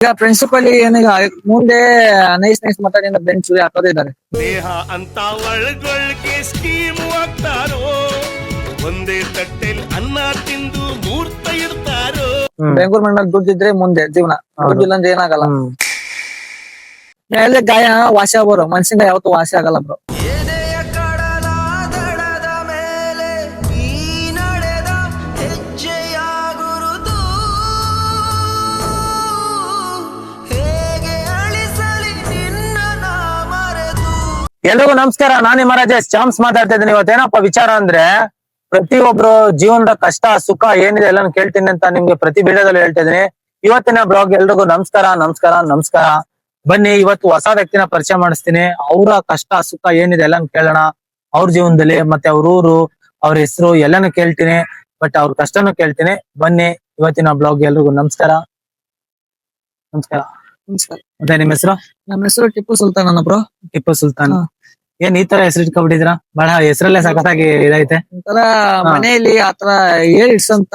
ಈಗ ಪ್ರಿನ್ಸಿಪಲ್ ಏನೀಗ ಮುಂದೆ ನೈಸ್ ನೈಸ್ ಮಾತಾಡಿದ ಬೆಂಚ್ ಹಾಕೋದಿದ್ದಾರೆ. ದೇಹ ಅಂತ ಒಳಗೊಳಗೆ ಸ್ಕೀಮ್ ಆಗ್ತಾರೋ, ಒಂದೇ ತಟ್ಟೆಲ್ ಅನ್ನ ತಿಂದು ಮೂರ್ತ ಇರ್ತಾರೋ. ಬೆಂಗಳೂರು ಮಂಡಲ ದುಡ್ಡಿದ್ರೆ ಮುಂದೆ ಜೀವನ, ದುಡ್ಡಿಲ್ಲ ಅಂದ್ರೆ ಏನಾಗಲ್ಲ. ಮೇಲೆ ಗಾಯ ವಾಸಿ ಆಗೋರು, ಮನ್ಸಿಂದ ಯಾವತ್ತೂ ವಾಸಿ ಆಗಲ್ಲ ಬ್ರೋ. ಎಲ್ರಿಗೂ ನಮಸ್ಕಾರ. ನಾನು ಮಹಾರಾಜೇಶ್ ಚಾಮ್ಸ್ ಮಾತಾಡ್ತಾ ಇದ್ದೀನಿ. ಇವತ್ತೇನಪ್ಪ ವಿಚಾರ ಅಂದ್ರೆ, ಪ್ರತಿಯೊಬ್ರು ಜೀವನದ ಕಷ್ಟ ಸುಖ ಏನಿದೆ ಎಲ್ಲ ಕೇಳ್ತೀನಿ ಅಂತ ನಿಮ್ಗೆ ಪ್ರತಿ ವಿಡಿಯೋದಲ್ಲಿ ಹೇಳ್ತಾ ಇದೀನಿ. ಇವತ್ತಿನ ಬ್ಲಾಗ್ ಎಲ್ರಿಗೂ ನಮಸ್ಕಾರ ನಮಸ್ಕಾರ ನಮಸ್ಕಾರ. ಬನ್ನಿ ಇವತ್ತು ಹೊಸ ವ್ಯಕ್ತಿನ ಪರಿಚಯ ಮಾಡಿಸ್ತೀನಿ. ಅವರ ಕಷ್ಟ ಸುಖ ಏನಿದೆ ಎಲ್ಲ ಕೇಳೋಣ. ಅವ್ರ ಜೀವನದಲ್ಲಿ ಮತ್ತೆ ಅವ್ರ ಊರು, ಅವ್ರ ಹೆಸರು ಎಲ್ಲಾನು ಕೇಳ್ತೀನಿ. ಬಟ್ ಅವ್ರ ಕಷ್ಟನೂ ಕೇಳ್ತೀನಿ. ಬನ್ನಿ ಇವತ್ತಿನ ಬ್ಲಾಗ್. ಎಲ್ರಿಗೂ ನಮಸ್ಕಾರ ನಮಸ್ಕಾರ ನಮಸ್ಕಾರ. ಮತ್ತೆ ನಿಮ್ ಹೆಸರು? ನಮ್ಮ ಹೆಸರು ಟಿಪ್ಪು ಸುಲ್ತಾನ್ ಅನ್ನ ಬ್ರೋ. ಟಿಪ್ಪು ಸುಲ್ತಾನ್. ಏನ್ ಈ ತರ ಹೆಸರು ಇಟ್ಕೊಂಡ್ಬಿಟ್ಟಿದ್ರ? ಬಹಳ ಹೆಸರಲ್ಲೇ ಸಖತ್ತಾಗಿ ಇದೈತೆ. ಒಂಥರ ಮನೆಯಲ್ಲಿ ಆತರ ಹೇಳಿ ಇಡ್ಸಂತ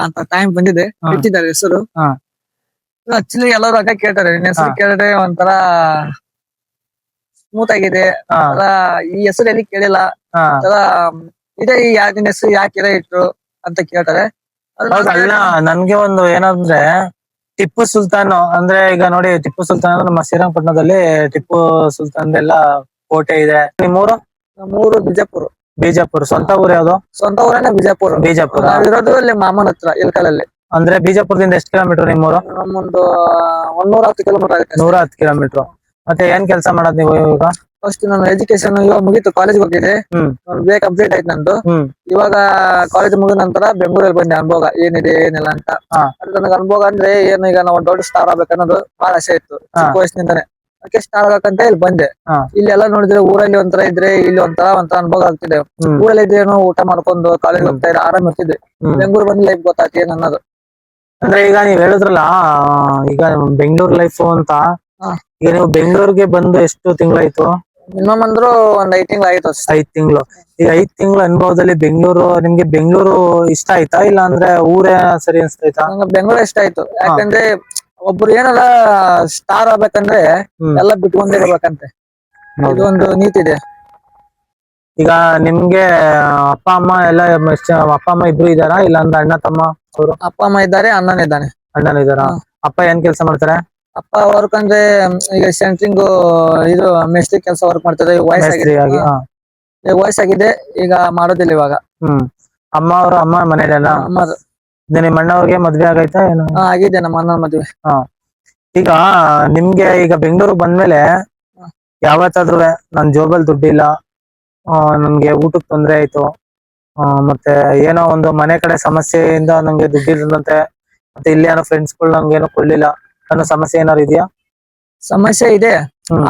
ಅಂತ ಟೈಮ್ ಬಂದಿದೆ, ಇಟ್ಟಿದ್ದಾರೆ ಹೆಸರು. ಆಕ್ಚುಲಿ ಎಲ್ಲರೂ ಅಕ್ಕ ಕೇಳ್ತಾರೆ, ನಿನ್ನ ಹೆಸರು ಕೇಳಿದ್ರೆ ಒಂಥರ ಸ್ಮೂತ್ ಆಗಿದೆ. ಈ ಹೆಸರು ಎಲ್ಲಿ ಕೇಳಿಲ್ಲ, ಒಂಥರ ಇದೆ ನಿನ್ನ ಹೆಸರು ಯಾಕೆ ಇಟ್ರು ಅಂತ ಕೇಳ್ತಾರೆ. ಅಲ್ಲ, ನನ್ಗೆ ಒಂದು ಏನಂದ್ರೆ ಟಿಪ್ಪು ಸುಲ್ತಾನ್ ಅಂದ್ರೆ, ಈಗ ನೋಡಿ ಟಿಪ್ಪು ಸುಲ್ತಾನ್ ಅಂದ್ರೆ ನಮ್ಮ ಶ್ರೀರಂಗಪಟ್ಟಣದಲ್ಲಿ ಟಿಪ್ಪು ಸುಲ್ತಾನ್ ಎಲ್ಲ ಕೋಟೆ ಇದೆ. ನಿಮ್ಮೂರು? ನಮ್ಮೂರು ಬಿಜಾಪುರ. ಬಿಜಾಪುರ. ಸ್ವಂತ ಊರು ಯಾವ್ದು? ಸ್ವಂತ ಊರನ್ನ ಬಿಜಾಪುರ. ಬಿಜಾಪುರ ಇರೋದು ಅಲ್ಲಿ ಮಾಮನ ಹತ್ರ ಇಲ್ಕಲಲ್ಲಿ. ಅಂದ್ರೆ ಬಿಜಾಪುರದಿಂದ ಎಷ್ಟು ಕಿಲೋಮೀಟರ್ ನಿಮ್ಮೂರು? ನಮ್ಮೊಂದು 110 ಕಿಲೋಮೀಟರ್ ಆಗುತ್ತೆ. 110 ಕಿಲೋಮೀಟರ್. ಮತ್ತೆ ಏನ್ ಕೆಲಸ ಮಾಡೋದ್ ನೀವು ಈಗ? ಫಸ್ಟ್ ನಾನು ಎಜುಕೇಶನ್ ಇವಾಗ ಮುಗೀತು, ಕಾಲೇಜ್ ಹೋಗಿದ್ದೆ. ಬೇ ಕಂಪ್ಲೀಟ್ ಆಯ್ತು ನಂದು. ಇವಾಗ ಕಾಲೇಜ್ ಮುಗಿದ ನಂತರ ಬೆಂಗಳೂರಲ್ಲಿ ಬಂದೆ ಅನುಭವ ಏನಿದೆ ಏನಿಲ್ಲ ಅಂತ. ನನಗೆ ಅನುಭವ ಅಂದ್ರೆ ಏನು, ಈಗ ನಾವು ದೊಡ್ಡ ಸ್ಟಾರ್ ಆಗ್ಬೇಕನ್ನೋದು ಬಹಳ ಆಸೆ ಇತ್ತು ಚಿಕ್ಕ ವಯಸ್ಸಿನಿಂದಾನೆ. ಅದಕ್ಕೆ ಸ್ಟಾರ್ ಆಗಬೇಕಂತ ಇಲ್ಲಿ ಬಂದೆ. ಇಲ್ಲಿ ಎಲ್ಲ ನೋಡಿದ್ರೆ ಊರಲ್ಲಿ ಒಂಥರ ಇದ್ರೆ ಇಲ್ಲಿ ಒಂಥರ ಅನುಭವ ಆಗ್ತಿದೆ. ಊರಲ್ಲಿ ಇದ್ರೇನು ಊಟ ಮಾಡ್ಕೊಂಡು ಕಾಲೇಜ್ ಹೋಗ್ತಾ ಇದ್ರೆ ಆರಾಮ್ ಇರ್ತಿದ್ದೆ. ಬೆಂಗಳೂರು ಬಂದ್ ಲೈಫ್ ಗೊತ್ತಾಗ್ತಿ ಏನ್ ಅನ್ನೋದು. ಅಂದ್ರೆ ಈಗ ನೀವ್ ಹೇಳಿದ್ರಲ್ಲ, ಈಗ ಬೆಂಗಳೂರು ಲೈಫ್ ಅಂತ. ಈಗ ನೀವು ಬೆಂಗಳೂರಿಗೆ ಬಂದು ಎಷ್ಟು ತಿಂಗಳಾಯ್ತು? ಮಿನಿಮಮ್ ಅಂದ್ರು ಒಂದ್ 5 ತಿಂಗಳು ಆಯ್ತು. 5 ತಿಂಗಳು. ಈಗ 5 ತಿಂಗಳ ಅನುಭವದಲ್ಲಿ ನಿಮ್ಗೆ ಬೆಂಗಳೂರು ಇಷ್ಟ ಆಯ್ತಾ, ಇಲ್ಲ ಅಂದ್ರೆ ಊರೇ ಸರಿ ಅನ್ಸ್ತೈತಾ? ನಂಗೆ ಬೆಂಗಳೂರು ಇಷ್ಟ ಆಯ್ತು. ಯಾಕಂದ್ರೆ ಒಬ್ರು ಏನಾರ ಸ್ಟಾರ್ ಆಗ್ಬೇಕಂದ್ರೆ ಎಲ್ಲ ಬಿಟ್ಕೊಂಡೇ ಬರ್ಬೇಕಂತೆ, ಇದು ಒಂದು ನೀತಿ ಇದೆ. ಈಗ ನಿಮ್ಗೆ ಅಪ್ಪ ಅಮ್ಮ ಎಲ್ಲ ಅಪ್ಪ ಅಮ್ಮ ಇಬ್ರು ಇದಾರಾ, ಇಲ್ಲ ಅಂದ್ರೆ ಅಣ್ಣ ತಮ್ಮ ಅವರು? ಅಪ್ಪ ಅಮ್ಮ ಇದ್ದಾರೆ, ಅಣ್ಣನ ಇದ್ದಾನೆ. ಅಣ್ಣನ ಇದಾರ. ಅಪ್ಪ ಏನ್ ಕೆಲಸ ಮಾಡ್ತಾರೆ? ಅಪ್ಪ ವರ್ಕ್ ಅಂದ್ರೆ ಈಗ ಸೆಂಟ್ರಿಂಗ್ ಇದು ಮೆಸ್ತ್ರಿ ಕೆಲಸ ವರ್ಕ್ ಮಾಡ್ತಾರೆ. ವಯಸ್ಸಾಗಿದೆ, ಈಗ ಮಾಡೋದಿಲ್ಲ ಇವಾಗ. ಅಮ್ಮ ಮನೇಲೆಲ್ಲ? ಅಮ್ಮದು. ನಿಮ್ಮ ಅಣ್ಣವ್ರಿಗೆ ಮದ್ವೆ ಆಗೈತಾ ಏನು? ಆಗಿದೆ, ನಮ್ಮ ಅಣ್ಣನ ಮದ್ವೆ. ಈಗ ನಿಮ್ಗೆ ಈಗ ಬೆಂಗಳೂರು ಬಂದ್ಮೇಲೆ ಯಾವತ್ತಾದ್ರೂ ನನ್ ಜೋಬಲ್ ದುಡ್ಡಿಲ್ಲ, ನನ್ಗೆ ಊಟಕ್ಕೆ ತೊಂದ್ರೆ ಆಯ್ತು, ಮತ್ತೆ ಏನೋ ಒಂದು ಮನೆ ಕಡೆ ಸಮಸ್ಯೆಯಿಂದ ನಂಗೆ ದುಡ್ಡಿಲ್ಲಂತೆ, ಮತ್ತೆ ಇಲ್ಲಿ ಏನೋ ಫ್ರೆಂಡ್ಸ್ ಗಳು ನಂಗೆ ಏನೋ ಕೊಡ್ಲಿಲ್ಲ ಅನ್ನೋ ಸಮಸ್ಯೆ ಏನಾರು ಇದೆಯಾ? ಸಮಸ್ಯೆ ಇದೆ,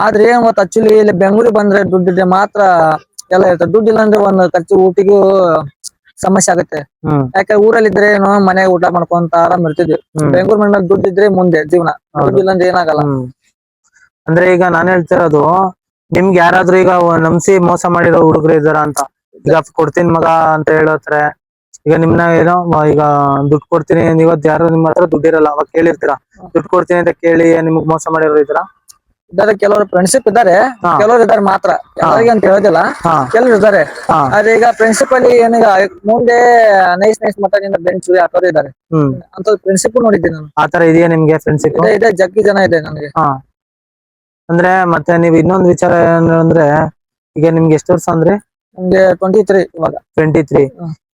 ಆದ್ರೆ ಮತ್ತೆ ಆಕ್ಚುಲಿ ಇಲ್ಲಿ ಬೆಂಗಳೂರಿಗೆ ಬಂದ್ರೆ ದುಡ್ಡಿದ್ರೆ ಮಾತ್ರ ಎಲ್ಲ ಇರ್ತದೆ. ದುಡ್ಡಿಲ್ಲ ಅಂದ್ರೆ ಒಂದು ಖರ್ಚು ಊಟಿಗೂ ಸಮಸ್ಯೆ ಆಗುತ್ತೆ. ಯಾಕೆ ಊರಲ್ಲಿ ಇದ್ರೆ ಏನೋ ಮನೆಗೆ ಊಟ ಮಾಡ್ಕೊಂತ ಆರಾಮ್ ಇರ್ತಿದ್ವಿ. ಬೆಂಗಳೂರು ಮಂಡಲ ದುಡ್ಡಿದ್ರೆ ಮುಂದೆ ಜೀವನ, ದುಡ್ಡಿಲ್ಲ ಅಂದ್ರೆ ಏನಾಗಲ್ಲ. ಅಂದ್ರೆ ಈಗ ನಾನ್ ಹೇಳ್ತಿರೋದು, ನಿಮ್ಗೆ ಯಾರಾದ್ರೂ ಈಗ ನಂಬಿಸಿ ಮೋಸ ಮಾಡಿರೋ ಹುಡುಗರು ಇದಾರ ಅಂತ? ಈಗ ಕೊಡ್ತೀನಿ ಮಗ ಅಂತ ಹೇಳತ್ರೆ, ಈಗ ನಿಮ್ನ ಏನೋ ಈಗ ದುಡ್ಡು ಕೊಡ್ತೀನಿ, ಇವತ್ತು ಯಾರು ನಿಮ್ಮ ಹತ್ರ ದುಡ್ಡಿರಲ್ಲ, ಅವಾಗ ಕೇಳಿರ್ತೀರಾ ದುಡ್ಡು ಕೊಡ್ತೀನಿ ಅಂತ ಕೇಳಿ ನಿಮ್ಗ್ ಮೋಸ ಮಾಡಿರೋ ಇದ್ರ? ಇದಾರೆ, ಕೆಲವರು ಫ್ರೆಂಡ್ಶಿಪ್ ಇದ್ದಾರೆ, ಕೆಲವರು ಇದಾರೆ ಮಾತ್ರ, ಎಲ್ಲರಿಗೆ ಅಂತ ಹೇಳೋದಿಲ್ಲ, ಕೆಲವರು ಇದಾರೆ. ಆದ್ರೆ ಈಗ ಪ್ರಿನ್ಸಿಪಲ್ ಏನೀಗ ಮುಂದೆ ನೈಸ್ ನೈಸ್ ಮಾತಾಡಿದ ಬೆಂಚ್ ಹಾಕೋದಿದ್ದಾರೆ ಅಂತ ಫ್ರೆಂಡ್ಶಿಪ್ ನೋಡಿದ್ದೀನಿ ನಾನು. ಆತರ ಇದೆಯಾ ನಿಮ್ಗೆ ಫ್ರೆಂಡ್ಶಿಪ್? ಇದೆ, ಜಗ್ಗಿ ಜನ ಇದೆ ನನಗೆ. ಅಂದ್ರೆ ಮತ್ತೆ ನೀವ್ ಇನ್ನೊಂದ್ ವಿಚಾರ ಏನಂದ್ರೆ, ಈಗ ನಿಮ್ಗೆ ಎಷ್ಟು ವರ್ಷ ಅಂದ್ರೆ? ನಮ್ಗೆ 23 ಇವಾಗ. 23.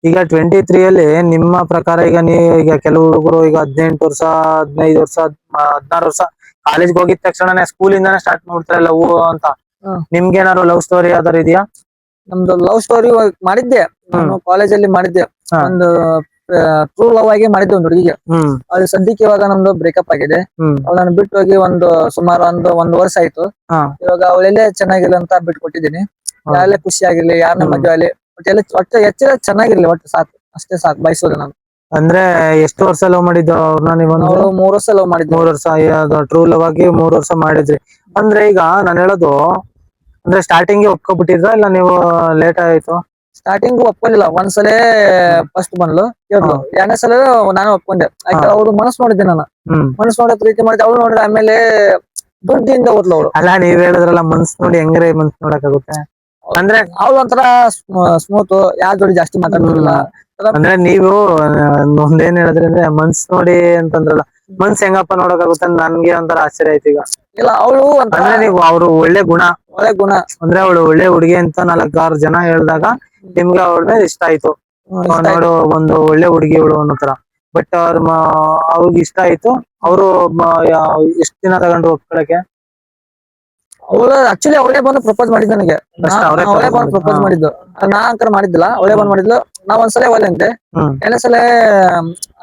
ಈಗ 23 ಅಲ್ಲಿ ನಿಮ್ಮ ಪ್ರಕಾರ ಈಗ ಈಗ ಕೆಲವು ಹುಡುಗರು ಈಗ 18 ವರ್ಷ 15 ವರ್ಷ 16 ವರ್ಷ ಕಾಲೇಜ್ಗೆ ಹೋಗಿದ ತಕ್ಷಣನೇ ಸ್ಕೂಲಿಂದಾನೇ ಸ್ಟಾರ್ಟ್ ಮಾಡ್ತಾರೆ ಲವ್ ಅಂತ. ನಿಮ್ಗೆ ಏನಾದ್ರು ಲವ್ ಸ್ಟೋರಿ ಯಾವ್ದಾರು ಇದೆಯಾ? ನಮ್ದು ಲವ್ ಸ್ಟೋರಿ ಮಾಡಿದ್ದೆ, ನಾನು ಕಾಲೇಜಲ್ಲಿ ಮಾಡಿದ್ದೆ. ಒಂದು ಟ್ರೂ ಲವ್ ಆಗಿ ಮಾಡಿದ್ದೆ ಒಂದು ಹುಡುಗಿಗೆ. ಅದು ಸದ್ಯಕ್ಕೆ ಇವಾಗ ನಮ್ದು ಬ್ರೇಕಪ್ ಆಗಿದೆ. ಅವಳನ್ನು ಬಿಟ್ಟು ಹೋಗಿ ಸುಮಾರು ಒಂದು ವರ್ಷ ಆಯ್ತು. ಇವಾಗ ಅವಳೆಲ್ಲೇ ಚೆನ್ನಾಗಿಲ್ಲ ಅಂತ ಬಿಟ್ಕೊಟ್ಟಿದ್ದೀನಿ. ಯಾರಲ್ಲೇ ಖುಷಿ ಆಗಿರ್ಲಿ, ಯಾರನ್ನ ಮದುವೆ ಆಗಲಿ, ಒಟ್ಟು ಹೆಚ್ಚಿನ ಚೆನ್ನಾಗಿರ್ಲಿ, ಒಟ್ಟು ಸಾಕು, ಅಷ್ಟೇ ಸಾಕು ಬಯಸೋದು ನಾನು. ಅಂದ್ರೆ ಎಷ್ಟು ವರ್ಷ ಲವ್ ಮಾಡಿದ್ದು ಅವ್ರನ್ನ ನೀವು? 3 ವರ್ಷ ಲವ್ ಮಾಡಿದ್ವಿ. 3 ವರ್ಷ ಟ್ರೂ ಲವ್ ಆಗಿ 3 ವರ್ಷ ಮಾಡಿದ್ರಿ. ಅಂದ್ರೆ ಈಗ ನಾನು ಹೇಳೋದು, ಅಂದ್ರೆ ಸ್ಟಾರ್ಟಿಂಗ್ ಒಪ್ಕೊಬಿಟ್ಟಿದ್ರ ಇಲ್ಲ ನೀವು ಲೇಟ್ ಆಯ್ತು? ಸ್ಟಾರ್ಟಿಂಗ್ ಒಪ್ಕೊಂಡಿಲ್ಲ, ಒಂದ್ಸಲ ಫಸ್ಟ್ ಬಂದ್ಲು ಕೇಳ್ಲು, ಎರಡನೇ ಸಲ ನಾನು ಒಪ್ಕೊಂಡೆ. ಯಾಕೆ ಅವ್ರು ಮನಸ್ಸು ನೋಡಿದ್ದೆ ನಾನು, ಮನಸ್ಸು ನೋಡಿ ಪ್ರೀತಿ ಮಾಡಿದ್ದೆ. ಅವ್ಳು ನೋಡಿದ್ರೆ ಆಮೇಲೆ ದುಡ್ಡಿಂದ ಓದ್ಲು ಅವಳು. ಅಲ್ಲ ನೀವ್ ಹೇಳಿದ್ರಲ್ಲ ಮನ್ಸ್ ನೋಡಿ ಹೆಂಗ್ರೆ ಮನ್ಸ್ ನೋಡಕ್ಕಾಗುತ್ತೆ ಅಂದ್ರೆ ಅವಳು ಒಂಥರ ಸ್ಮೂತ್, ಯಾರ ಜೋಡಿ ಜಾಸ್ತಿ ಮಾತಾಡ್ತಿರ್ಲಿಲ್ಲ. ಅಂದ್ರೆ ನೀವು ಒಂದೇನ್ ಹೇಳಿದ್ರಿ ಅಂದ್ರೆ ಮನ್ಸ್ ನೋಡಿ ಅಂತಂದ್ರಲ್ಲ, ಮನ್ಸ್ ಹೆಂಗಪ್ಪ ನೋಡಕ್ಕಾಗುತ್ತೆ ಅಂತ ನನ್ಗೆ ಒಂಥರ ಆಶ್ಚರ್ಯ ಆಯ್ತು ಈಗ. ಇಲ್ಲ ಅವಳು ಅಂದ್ರೆ ನೀವು ಅವ್ರು ಒಳ್ಳೆ ಗುಣ ಅಂದ್ರೆ ಅವಳು ಒಳ್ಳೆ ಹುಡುಗಿ ಅಂತ 4-6 ಜನ ಹೇಳ್ದಾಗ ನಿಮ್ಗೆ ಅವಳ ಮೇಲೆ ಇಷ್ಟ ಆಯ್ತು. ನೋಡು ಒಂದು ಒಳ್ಳೆ ಹುಡುಗಿ ಇವಳು ಅನ್ನೋ ತರ. ಬಟ್ ಅವ್ರಿಗೆ ಇಷ್ಟ ಆಯ್ತು. ಅವರು ಎಷ್ಟ್ ದಿನ ತಗೊಂಡ್ರು ಒಪ್ಕೊಳಕ್ಕೆ? ಅವಳು ಆಕ್ಚುಲಿ ಅವಳೇ ಬಂದು ಪ್ರಪೋಸ್ ಮಾಡಿದ್ದು ನನಗೆ. ಅವಳೇ ಬಂದು ಪ್ರಪೋಸ್ ಮಾಡಿದ್ದು, ನಾ ಅಂಕರ್ ಮಾಡಿದ್ದಿಲ್ಲ, ಅವಳೇ ಬಂದ್ ಮಾಡಿದ್ಲು. ನಾವ್ ಒಂದ್ಸಲ ಒಲ್ಲೆ ಎರಡನೇ ಸಲ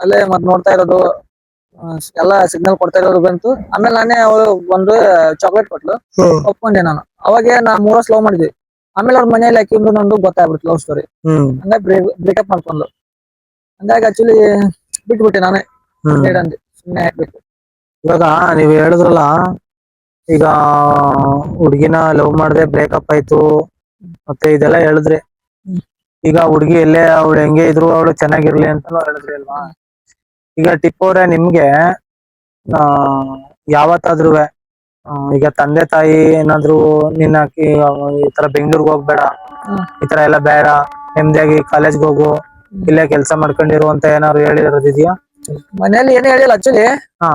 ಅಲ್ಲೇ ಮತ್ ನೋಡ್ತಾ ಇರೋದು, ಎಲ್ಲಾ ಸಿಗ್ನಲ್ ಕೊಡ್ತಾ ಇರೋದು ಬಂತು. ಆಮೇಲೆ ನಾನೇ ಅವಳು ಒಂದು ಚಾಕ್ಲೇಟ್ ಕೊಟ್ಲು, ಒಪ್ಕೊಂಡೆ ನಾನು. ಅವಾಗೆ ನಾ 3 ವರ್ಷ ಲವ್ ಮಾಡಿದ್ವಿ. ಆಮೇಲೆ ಅವ್ರ ಮನೇಲಿ ಹಾಕಿಂದು ನಂದು ಗೊತ್ತಾಗ್ಬಿಡ್ತು ಲವ್ ಸ್ಟೋರಿ. ಹಂಗಾಗಿ ಬ್ರೇಕಪ್ ಮಾಡ್ಕೊಂಡ್ಲು. ಹಂಗಾಗಿ ಆಕ್ಚುಲಿ ಬಿಟ್ಬಿಟ್ಟೆ ನಾನೇ, ಸುಮ್ಮನೆ ಹಾಕ್ಬಿಟ್ಟು. ಇವಾಗ ನೀವ್ ಹೇಳಿದ್ರಲ್ಲ, ಈಗ ಹುಡ್ಗಿನ ಲವ್ ಮಾಡ್ದೆ ಬ್ರೇಕಪ್ ಆಯ್ತು ಮತ್ತೆ ಇದೆಲ್ಲ ಹೇಳಿದ್ರಿ. ಈಗ ಹುಡ್ಗಿ ಎಲ್ಲೇ ಅವಳು ಹೆಂಗೆ ಇದ್ರು ಅವಳು ಚೆನ್ನಾಗಿರ್ಲಿ ಅಂತಾನು ಹೇಳಿದ್ರಿ ಅಲ್ವಾ? ಈಗ ಟಿಪ್ಪು ಅವ್ರೆ, ನಿಮ್ಗೆ ಯಾವತ್ತಾದ್ರೂ ಈಗ ತಂದೆ ತಾಯಿ ಏನಾದ್ರು ನಿನ್ನ ಈ ತರ ಬೆಂಗ್ಳೂರ್ಗ್ ಹೋಗ್ಬೇಡ, ಈ ತರ ಎಲ್ಲ ಬೇಡ, ನೆಮ್ಮದಿಯಾಗಿ ಕಾಲೇಜ್ಗೆ ಹೋಗು, ಇಲ್ಲೇ ಕೆಲ್ಸ ಮಾಡ್ಕೊಂಡಿರು ಅಂತ ಏನಾದ್ರು ಹೇಳಿರೋದಿದ್ಯಾ? ಮನೇಲಿ ಏನೇ ಹೇಳಿಲ್ಲ ಆಕ್ಚುಲಿ.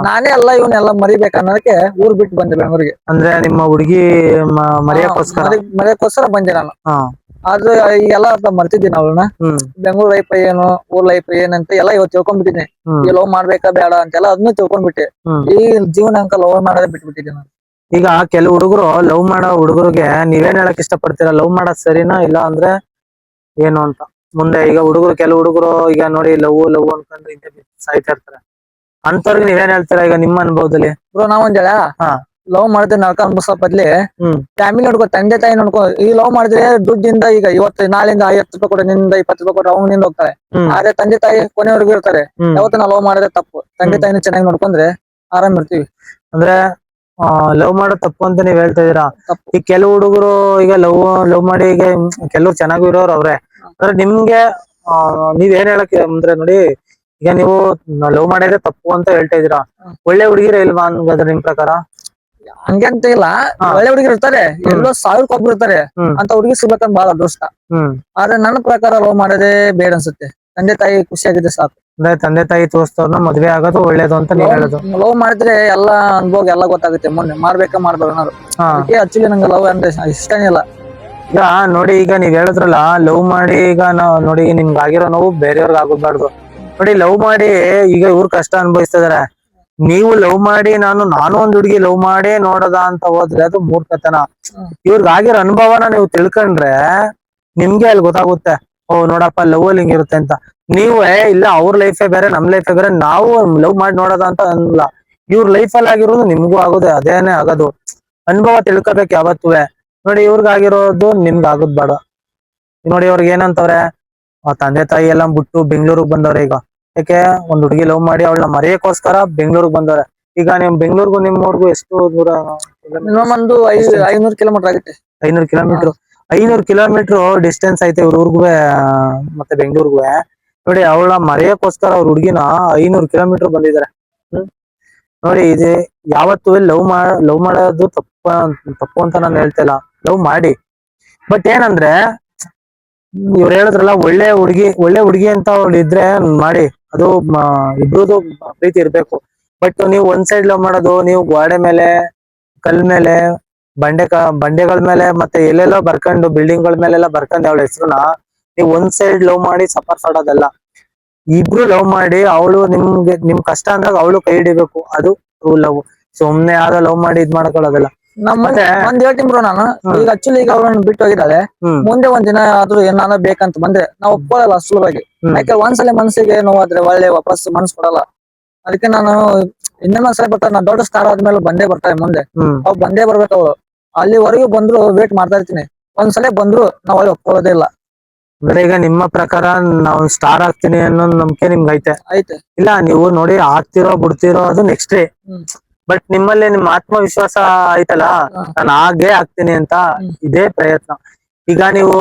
ನಾನೇ ಎಲ್ಲ ಇವನ್ನೆಲ್ಲ ಮರಿಬೇಕು ಅನ್ನೋದಕ್ಕೆ ಊರ್ ಬಿಟ್ಟು ಬಂದೆ ಬೆಂಗಳೂರಿಗೆ. ಅಂದ್ರೆ ನಿಮ್ಮ ಹುಡುಗಿ ಮರೆಯಕ್ಕೋಸ್ಕರ ಬಂದೆ ನಾನು. ಆದ್ರೆ ಈಗೆಲ್ಲ ಮರ್ತಿದ್ದೀನಿ ಅವಳನ್ನ. ಬೆಂಗಳೂರು ಲೈಫ್ ಏನು, ಊರ್ ಲೈಫ್ ಏನಂತ ಎಲ್ಲ ಇವತ್ತು ತಿಳ್ಕೊಂಡ್ಬಿಟ್ಟಿದ್ದೀನಿ. ಈ ಲವ್ ಮಾಡ್ಬೇಕಾ ಬೇಡ ಅಂತೆಲ್ಲ ಅದನ್ನು ತಿಳ್ಕೊಂಡ್ಬಿಟ್ಟೆ. ಈ ಜೀವನ ಅಂಕ ಲವ್ ಮಾಡೋದೇ ಬಿಟ್ಬಿಟ್ಟಿದ್ದೆ ನಾನು. ಈಗ ಕೆಲವು ಹುಡುಗರು ಲವ್ ಮಾಡೋ ಹುಡುಗರಿಗೆ ನೀವೇನ್ ಹೇಳಕ್ ಇಷ್ಟಪಡ್ತೀರಾ? ಲವ್ ಮಾಡೋದ್ ಸರಿನಾ ಇಲ್ಲ ಅಂದ್ರೆ ಏನು ಅಂತ ಮುಂದೆ? ಈಗ ಕೆಲವು ಹುಡುಗರು ಈಗ ನೋಡಿ ಲವ್ ಅನ್ಕೊಂಡ್ರೆ ಹಿಂದೆ ಸಾಯ್ತಾ ಇರ್ತಾರೆ. ಅಂತವ್ರಿಗೆ ನೀವೇನ್ ಹೇಳ್ತೀರಾ ಈಗ ನಿಮ್ಮ ಅನುಭವದಲ್ಲಿ? ನಾವೊಂದ್ ಹೇಳ, ಲವ್ ಮಾಡಿದ್ರೆ ನರಕ ಅನ್ಭವಿಸೋ ಬದ್ಲಿ ಫ್ಯಾಮಿಲಿ ನೋಡ್ಕೋ, ತಂದೆ ತಾಯಿ ನೋಡ್ಕೋ. ಈ ಲವ್ ಮಾಡಿದ್ರೆ ದುಡ್ಡಿಂದ ಈಗ ಇವತ್ತು ನಾಳಿಂದ 50 ರೂಪಾಯಿ ಕೊಡ, ನಿಂದ 20 ರೂಪಾಯಿ ಕೊಟ್ರೆ ಅವ್ನಿಂದ ಹೋಗ್ತಾರೆ. ಆದ್ರೆ ತಂದೆ ತಾಯಿ ಕೊನೆವರೆಗೂ ಇರ್ತಾರೆ. ಯಾವತ್ತು ನಾವು ಲವ್ ಮಾಡಿದ್ರೆ ತಪ್ಪು. ತಂದೆ ತಾಯಿನ ಚೆನ್ನಾಗಿ ನೋಡ್ಕೊಂಡ್ರೆ ಆರಾಮ್ ಇರ್ತೀವಿ. ಅಂದ್ರೆ ಲವ್ ಮಾಡೋದ್ ತಪ್ಪು ಅಂತ ನೀವ್ ಹೇಳ್ತಾ ಇದೀರಾ. ಈಗ ಕೆಲವು ಹುಡುಗರು ಈಗ ಲವ್ ಮಾಡಿ ಈಗ ಕೆಲವ್ರು ಚೆನ್ನಾಗೂ ಇರೋರು ಅವ್ರೆ. ಅಂದ್ರೆ ನಿಮ್ಗೆ ನೀವ್ ಏನ್ ಹೇಳಕ್ ಅಂದ್ರೆ ನೋಡಿ, ಈಗ ನೀವು ಲವ್ ಮಾಡಿದ್ರೆ ತಪ್ಪು ಅಂತ ಹೇಳ್ತಾ ಇದೀರಾ. ಒಳ್ಳೆ ಹುಡುಗಿರ ಇಲ್ವಾ ಹಂಗಾದ್ರೆ ನಿಮ್ ಪ್ರಕಾರ? ಹಂಗೆ ಅಂತ ಇಲ್ಲ, ಒಳ್ಳೆ ಹುಡುಗಿರು ಇರ್ತಾರೆ, ಎಲ್ಲೋ 1000 ಒಬ್ರು ಇರ್ತಾರೆ. ಅಂತ ಹುಡುಗಿ ಸಿಗ್ಬೇಕಂತ ಬಹಳ ಅದೃಷ್ಟ. ಆದ್ರೆ ನನ್ನ ಪ್ರಕಾರ ಲವ್ ಮಾಡೋದೇ ಬೇಡ ಅನ್ಸುತ್ತೆ. ತಂದೆ ತಾಯಿ ಖುಷಿಯಾಗಿದ್ರೆ ಸಾಕು. ಅಂದ್ರೆ ತಂದೆ ತಾಯಿ ತೋರಿಸ್ತವ್ರನ್ನ ಮದ್ವೆ ಆಗೋದು ಒಳ್ಳೇದು ಅಂತ ನೀವ್ ಹೇಳೋದು. ಲವ್ ಮಾಡಿದ್ರೆ ಎಲ್ಲಾ ಅನುಭವ ಎಲ್ಲ ಗೊತ್ತಾಗುತ್ತೆ. ಮೊನ್ನೆ ಮಾಡ್ಬೇಕಾ ಮಾಡ್ಬೇಕು ಅನ್ನೋದು. ಆಕ್ಚುಲಿ ನಂಗೆ ಲವ್ ಅಂದ್ರೆ ಇಷ್ಟನೇ ಇಲ್ಲ. ಈಗ ನೋಡಿ, ಈಗ ನೀವ್ ಹೇಳಿದ್ರಲ್ಲ ಲವ್ ಮಾಡಿ, ಈಗ ನೋಡಿ ನಿಮ್ಗೆ ಆಗಿರೋ ನೋವು ಬೇರೆಯವ್ರಿಗೆ ಆಗೋದ್ಬಾರ್ದು. ನೋಡಿ ಲವ್ ಮಾಡಿ ಈಗ ಇವ್ರು ಕಷ್ಟ ಅನುಭವಿಸ್ತಾ ಇದಾರೆ. ನೀವು ಲವ್ ಮಾಡಿ ನಾನು ಒಂದ್ ಹುಡುಗಿ ಲವ್ ಮಾಡಿ ನೋಡದ ಅಂತ ಹೋದ್ರೆ ಅದು ಮೂರ್ಖತನ. ಇವ್ರಿಗೆ ಆಗಿರೋ ಅನುಭವನ ನೀವು ತಿಳ್ಕೊಂಡ್ರೆ ನಿಮ್ಗೆ ಅಲ್ಲಿ ಗೊತ್ತಾಗುತ್ತೆ, ಓ ನೋಡಪ್ಪ ಲವ್ ಅಲ್ಲಿ ಹಿಂಗಿರುತ್ತೆ ಅಂತ. ನೀವು ಇಲ್ಲ ಅವ್ರ ಲೈಫೇ ಬೇರೆ ನಮ್ ಲೈಫೇ ಬೇರೆ, ನಾವು ಲವ್ ಮಾಡಿ ನೋಡೋದ ಅಂತ ಅನ್ಲ. ಇವ್ರ ಲೈಫ್ ಅಲ್ಲಿ ಆಗಿರೋದು ನಿಮ್ಗೂ ಆಗೋದೆ, ಅದೇನೆ ಆಗೋದು. ಅನುಭವ ತಿಳ್ಕೊಬೇಕು ಯಾವತ್ತುವೆ. ನೋಡಿ ಇವ್ರಿಗಾಗಿರೋದು ನಿಮ್ಗೆ ಆಗೋದ್ ಬೇಡ. ನೋಡಿ ಅವ್ರಿಗೆ ಏನಂತವ್ರೆ, ತಂದೆ ತಾಯಿ ಎಲ್ಲ ಬಿಟ್ಟು ಬೆಂಗ್ಳೂರಿಗೆ ಬಂದವ್ರೆ. ಈಗ ಯಾಕೆ ಒಂದ್ ಹುಡುಗಿ ಲವ್ ಮಾಡಿ ಅವಳನ್ನ ಮರೆಯಕ್ಕೋಸ್ಕರ ಬೆಂಗ್ಳೂರಿಗೆ ಬಂದವ್ರೆ. ಈಗ ನಿಮ್ ಬೆಂಗ್ಳೂರ್ಗು ನಿಮ್ಮೂರ್ಗು ಎಷ್ಟು ದೂರ? ಒಂದು 500 ಕಿಲೋಮೀಟರ್ ಆಗುತ್ತೆ. 500 ಕಿಲೋಮೀಟರ್. 500 ಕಿಲೋಮೀಟರ್ ಡಿಸ್ಟೆನ್ಸ್ ಐತೆ ಇವ್ರ ಊರ್ಗು ಮತ್ತೆ ಬೆಂಗ್ಳೂರ್ಗು. ನೋಡಿ ಅವಳ ಮರೆಯಕ್ಕೋಸ್ಕರ ಅವ್ರ ಹುಡುಗಿನ 500 ಕಿಲೋಮೀಟರ್ ಬಂದಿದ್ದಾರೆ. ನೋಡಿ ಇದು ಯಾವತ್ತೂ ಲವ್ ಮಾಡೋದು ತಪ್ಪು ಅಂತ ನಾನು ಹೇಳ್ತಾ ಇಲ್ಲ. ಲವ್ ಮಾಡಿ, ಬಟ್ ಏನಂದ್ರೆ ಇವ್ರು ಹೇಳಿದ್ರಲ್ಲ ಒಳ್ಳೆ ಹುಡುಗಿ ಅಂತ ಅವಳು ಇದ್ರೆ ಮಾಡಿ, ಅದು ಇಬ್ರದು ಪ್ರೀತಿ ಇರ್ಬೇಕು. ಬಟ್ ನೀವು ಒಂದ್ ಸೈಡ್ ಲವ್ ಮಾಡೋದು, ನೀವು ಗೋಡೆ ಮೇಲೆ, ಕಲ್ ಮೇಲೆ, ಬಂಡೆಗಳ ಮೇಲೆ ಮತ್ತೆ ಎಲ್ಲೆಲ್ಲೋ ಬರ್ಕೊಂಡು ಬಿಲ್ಡಿಂಗ್ ಗಳ ಮೇಲೆಲ್ಲ ಬರ್ಕೊಂಡು ಅವಳ ಹೆಸರನ್ನ ನೀವು ಒಂದ್ ಸೈಡ್ ಲವ್ ಮಾಡಿ ಸಫರ್ಸಾಡೋದಲ್ಲ. ಇಬ್ರು ಲವ್ ಮಾಡಿ ಅವಳು ನಿಮ್ ಕಷ್ಟ ಅಂದಾಗ ಅವಳು ಕೈ ಹಿಡಿಬೇಕು, ಅದು ಟ್ರೂ ಲವ್. ಸುಮ್ನೆ ಯಾವ್ದೋ ಲವ್ ಮಾಡಿ ಇದ್ ಮಾಡ್ಕೊಳ್ಳೋದಲ್ಲ. ಒಂದ್ ಹೇಳ್ತೀನಿ ಬ್ರೋ ನಾನು. ಈಗ ಆಕ್ಚುಲಿ ಈಗ ಅವ್ರನ್ನ ಬಿಟ್ಟು ಹೋಗಿದ್ದಾಳೆ. ಮುಂದೆ ಒಂದ್ ದಿನ ಆದ್ರೂ ಏನಾರ ಬೇಕಂತ ಬಂದ್ರೆ ನಾವು ಒಪ್ಕೊಳ್ಳಲ್ಲ ಸುಲಭವಾಗಿ. ಯಾಕೆ ಒಂದ್ಸಲ ಮನ್ಸಿಗೆ ನೋವಾದ್ರೆ ಒಳ್ಳೆ ವಾಪಸ್ ಮನ್ಸ್ ಕೊಡಲ್ಲ. ಅದಕ್ಕೆ ನಾನು ಇನ್ನೊಂದ್ಸಲ ಬರ್ತಾರೆ, ನಾನು ದೊಡ್ಡ ಸ್ಟಾರ್ ಆದ್ಮೇಲೆ ಬಂದೇ ಬರ್ತಾರೆ ಮುಂದೆ. ಅವ್ ಬಂದೇ ಬರ್ಬೇಕು. ಅವ್ರು ಅಲ್ಲಿವರೆಗೂ ಬಂದ್ರು ವೇಟ್ ಮಾಡ್ತಾ ಇರ್ತೀನಿ. ಒಂದ್ಸಲ ಬಂದ್ರು ನಾವ್ ಅಲ್ಲಿ ಒಪ್ಕೊಳ್ಳೋದೇ ಇಲ್ಲ. ಅಂದ್ರೆ ಈಗ ನಿಮ್ಮ ಪ್ರಕಾರ ನಾವು ಸ್ಟಾರ್ ಆಗ್ತೀನಿ ಅನ್ನೋ ನಂಬಿಕೆ ನಿಮ್ಗೆ ಐತೆ? ಇಲ್ಲ, ನೀವು ನೋಡಿ ಆಗ್ತಿರೋ ಬಿಡ್ತಿರೋ ಅದು ನೆಕ್ಸ್ಟ್ ಡೇ. ಬಟ್ ನಿಮ್ಮಲ್ಲಿ ನಿಮ್ ಆತ್ಮವಿಶ್ವಾಸ ಆಯ್ತಲ್ಲ, ನಾನು ಆಗೇ ಆಗ್ತೀನಿ ಅಂತ, ಇದೇ ಪ್ರಯತ್ನ. ಈಗ ನೀವು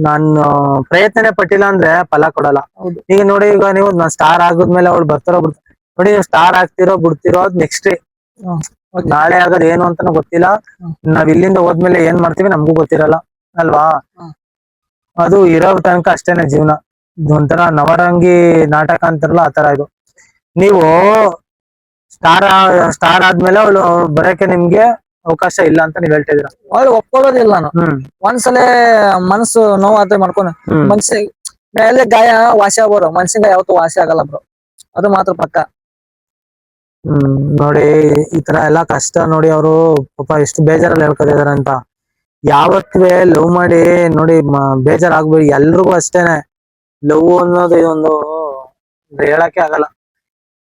ನಾನು ಪ್ರಯತ್ನನೇ ಪಟ್ಟಿಲ್ಲ ಅಂದ್ರೆ ಫಲ ಕೊಡಲ್ಲ. ಹೌದು. ಈಗ ನೋಡಿ, ಈಗ ನೀವು ಸ್ಟಾರ್ ಆಗೋದ್ಮೇಲೆ ಅವ್ಳು ಬರ್ತಾರೋ ನೋಡಿ, ನೀವು ಸ್ಟಾರ್ ಆಗ್ತಿರೋ ಬಿಡ್ತಿರೋ ಅದ್ ನೆಕ್ಸ್ಟ್ ಹ್ಮ್. Okay. ನಾಳೆ ಆಗೋದ್ ಏನು ಅಂತಾನು ಗೊತ್ತಿಲ್ಲ. ಹ್ಮ್. ನಾವ್ ಇಲ್ಲಿಂದ ಹೋದ್ಮೇಲೆ ಏನ್ ಮಾಡ್ತೀವಿ ನಮಗೂ ಗೊತ್ತಿರಲ್ಲ ಅಲ್ವಾ. ಹ್ಮ್. ಅದು ಇರೋ ತನಕ ಅಷ್ಟೇನೆ ಜೀವನ. ಒಂಥರ ನವರಂಗಿ ನಾಟಕ ಅಂತಾರಲ್ಲ ಆತರ ಇದು. ನೀವು ಸ್ಟಾರ್ ಆದ್ಮೇಲೆ ಅವಳು ಬರಕ್ಕೆ ನಿಮ್ಗೆ ಅವಕಾಶ ಇಲ್ಲ ಅಂತ ನೀವ್ ಹೇಳ್ತಾ ಇದೀರ. ಅವಳು ಒಪ್ಕೊಳ್ಳೋದಿಲ್ಲ ನಾನು. ಹ್ಮ್ ಒಂದ್ಸಲ ಮನಸ್ಸು ನೋವು ಆದ್ರೆ ಮಾಡ್ಕೊಂಡು ಹ್ಮ್ ಮನ್ಸಿಗೆ ಮೇಲೆ ಗಾಯ ವಾಸಿ ಆಗ್ಬೋದು, ಮನ್ಸಿನ ಗಾಯ ಯಾವತ್ತೂ ವಾಸಿ ಆಗಲ್ಲ ಬ್ರೋ, ಅದು ಮಾತ್ರ ಪಕ್ಕ. ನೋಡಿ, ಈ ತರ ಎಲ್ಲಾ ಕಷ್ಟ ನೋಡಿ ಅವರು ಪಾಪ ಎಷ್ಟು ಬೇಜಾರಲ್ಲಿ ಹೇಳ್ಕೊತಿದಾರೆ ಅಂತ. ಯಾವತ್ತೇ ಲವ್ ಮಾಡಿ ನೋಡಿ ಬೇಜಾರಾಗ್ಬೇಡಿ, ಎಲ್ರಿಗೂ ಅಷ್ಟೇನೆ. ಲವ್ ಅನ್ನೋದು ಒಂದು ಹೇಳಕ್ಕೆ ಆಗಲ್ಲ.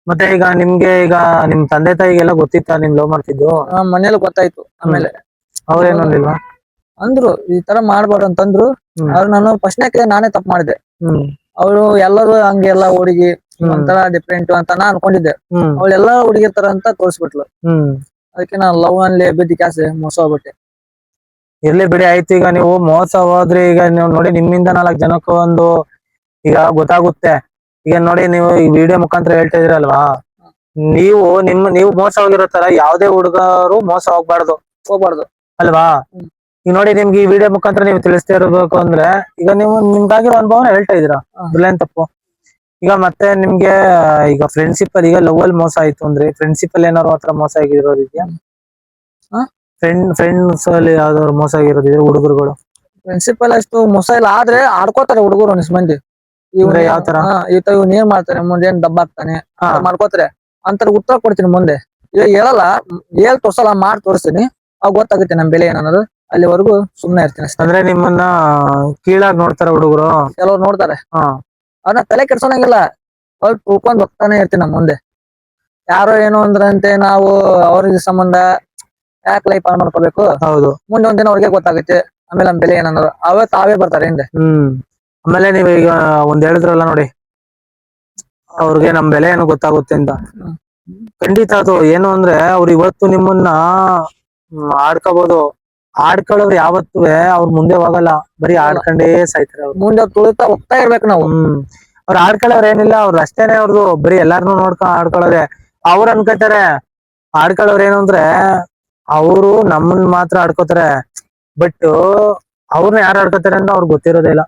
ಮತ್ತೆ ಈಗ ನಿಮ್ಗೆ ಈಗ ನಿಮ್ ತಂದೆ ತಾಯಿಗೆಲ್ಲ ಗೊತ್ತಿತ್ತ ನಿಮ್ ಲವ್ ಮಾಡ್ತಿದ್ದು? ಮನೇಲಿ ಗೊತ್ತಾಯ್ತು. ಆಮೇಲೆ ಅವ್ರೇನು ಅಂದಿಲ್ವಾ? ಅಂದ್ರು ಈ ತರ ಮಾಡ್ಬಾರ್ದು ಅಂತಂದ್ರು. ಅವ್ರು ನಾನು ಫಸ್ಟ್ನೇ ನಾನೇ ತಪ್ಪು ಮಾಡಿದೆ. ಅವಳು ಎಲ್ಲರೂ ಹಂಗೆಲ್ಲ ಹುಡುಗಿ ಒಂಥರ ಡಿಫ್ರೆಂಟ್ ಅಂತ ನಾ ಅನ್ಕೊಂಡಿದ್ದೆ. ಅವಳೆಲ್ಲ ಹುಡುಗಿ ತರ ಅಂತ ತೋರಿಸ್ಬಿಟ್ಲು. ಅದಕ್ಕೆ ನಾನು ಲವ್ ಅಲ್ಲಿ ಬಿದ್ದಿ ಕಾಸೆ ಮೋಸ ಹೋಗ್ಬಿಟ್ಟೆ. ಇರ್ಲಿ ಬಿಡಿ, ಆಯ್ತು. ಈಗ ನೀವು ಮೋಸ ಹೋದ್ರಿ, ಈಗ ನೀವು ನೋಡಿ ನಿಮ್ಮಿಂದ 4 ಜನಕ್ಕೂ ಒಂದು ಈಗ ಗೊತ್ತಾಗುತ್ತೆ. ಈಗ ನೋಡಿ, ನೀವು ಈ ವಿಡಿಯೋ ಮುಖಾಂತರ ಹೇಳ್ತಾ ಇದೀರಲ್ವಾ, ನೀವು ಮೋಸ ಹೋಗಿರೋ ತರ ಯಾವ್ದೇ ಹುಡುಗರು ಮೋಸ ಹೋಗ್ಬಾರ್ದು ಅಲ್ವಾ. ಈಗ ನೋಡಿ, ನಿಮ್ಗೆ ಈ ವಿಡಿಯೋ ಮುಖಾಂತರ ನೀವು ತಿಳಿಸ್ತಾ ಇರಬೇಕು ಅಂದ್ರೆ ಈಗ ನೀವು ನಿಮ್ಗಾಗಿರೋ ಅನುಭವನ ಹೇಳ್ತಾ ಇದೀರಾ, ಇಲ್ಲೇನ್ ತಪ್ಪು. ಈಗ ಮತ್ತೆ ನಿಮ್ಗೆ ಈಗ ಫ್ರೆಂಡ್ಶಿಪ್ ಅಲ್ಲಿ ಈಗ ಲವ್ ಅಲ್ಲಿ ಮೋಸ ಆಯ್ತು ಅಂದ್ರೆ ಫ್ರೆಂಡ್ಶಿಪ್ ಅಲ್ಲಿ ಏನಾದ್ರು ಆತರ ಮೋಸ ಆಗಿರೋದಿದ್ಯಾ? ಫ್ರೆಂಡ್ಸ್ ಅಲ್ಲಿ ಯಾವ್ದಾದ್ರು ಮೋಸ ಆಗಿರೋದಿದೆ ಹುಡುಗರುಗಳು? ಫ್ರೆಂಡ್ಶಿಪ್ ಅಲ್ಲಿ ಅಷ್ಟು ಮೋಸ ಇಲ್ಲ, ಆದ್ರೆ ಆಡ್ಕೋತಾರೆ ಹುಡುಗರು ಒಂದಿಷ್ಟು ಮಂದಿ. ಯಾವ ತರ? ಇವ್ನ ಏನ್ ಮಾಡ್ತಾನೆ, ಮುಂದೆ ಏನ್ ದಬ್ಬಾಕ್ತಾನೆ ಮಾಡ್ಕೋತಾರೆ ಅಂತ ಉತ್ತರ ಕೊಡ್ತೀನಿ ಮುಂದೆ. ಇವಾಗ ಹೇಳಲ್ಲ, ತೋರ್ಸಲ್ಲ, ಮಾಡಿ ತೋರಿಸ್ತೀನಿ, ಅವಾಗ ಗೊತ್ತಾಗುತ್ತೆ ನಮ್ ಬೆಲೆ ಏನನ್ನೋದು. ಅಲ್ಲಿವರೆಗೂ ಸುಮ್ನೆ ಇರ್ತೀನಿ ಅಷ್ಟೇ. ಅಂದ್ರೆ ನಿಮ್ಮನ್ನ ಕೀಳಾಗಿ ನೋಡ್ತಾರ ಹುಡುಗರು? ಕೆಲವ್ರು ನೋಡ್ತಾರೆ. ಅದನ್ನ ತಲೆ ಕೆಡ್ಸೋಣಂಗಿಲ್ಲ, ಅವ್ರು ತಿಳ್ಕೊಂಡ್ ಹೋಗ್ತಾನೆ ಇರ್ತೀನಿ ನಮ್ ಮುಂದೆ. ಯಾರೋ ಏನೋ ಅಂದ್ರಂತೆ ನಾವು ಅವ್ರಿಗೆ ಸಂಬಂಧ ಯಾಕೆ ಲೈಫ್ ಆನ್ ಮಾಡ್ಕೋಬೇಕು. ಹೌದು, ಮುಂದೆ ಒಂದಿನ ಅವ್ರಿಗೆ ಗೊತ್ತಾಗುತ್ತೆ, ಆಮೇಲೆ ನಮ್ ಬೆಲೆ ಏನನ್ನೋದು ತಾವೇ ಬರ್ತಾರೆ ಹಿಂದೆ. ಆಮೇಲೆ ನೀವ್ ಈಗ ಒಂದ್ ಹೇಳಿದ್ರಲ್ಲ ನೋಡಿ, ಅವ್ರಿಗೆ ನಮ್ ಬೆಲೆ ಏನು ಗೊತ್ತಾಗುತ್ತೆ ಅಂತ. ಖಂಡಿತ ಅದು ಏನು ಅಂದ್ರೆ ಅವ್ರು ಇವತ್ತು ನಿಮ್ಮನ್ನ ಆಡ್ಕೋಬಹುದು, ಆಡ್ಕೊಳ್ಳೋರು ಯಾವತ್ತೂ ಅವ್ರ ಮುಂದೆ ಹೋಗಲ್ಲ, ಬರೀ ಆಡ್ಕೊಂಡೇ ಸಾಯ್ತಾರೆ ಅವ್ರು. ಮುಂದೆ ತುಳಿತಾ ಹೋಗ್ತಾ ಇರ್ಬೇಕು ನಾವು. ಅವ್ರು ಆಡ್ಕೊಳ್ಳೋರ್ ಏನಿಲ್ಲ, ಅವ್ರು ಅಷ್ಟೇನೆ ಅವ್ರದ್ದು ಬರೀ ಎಲ್ಲಾರನು ನೋಡ್ಕೊಂಡ್ ಆಡ್ಕೊಳ್ಳೋದೆ. ಅವ್ರು ಅನ್ಕೋತಾರೆ ಆಡ್ಕೊಳ್ಳೋರ್ ಏನು ಅಂದ್ರೆ ಅವರು ನಮ್ಮನ್ ಮಾತ್ರ ಆಡ್ಕೋತಾರೆ, ಬಟ್ ಅವ್ರನ್ನ ಯಾರು ಆಡ್ಕೋತಾರೆ ಅಂತ ಅವ್ರಿಗೆ ಗೊತ್ತಿರೋದೇ ಇಲ್ಲ.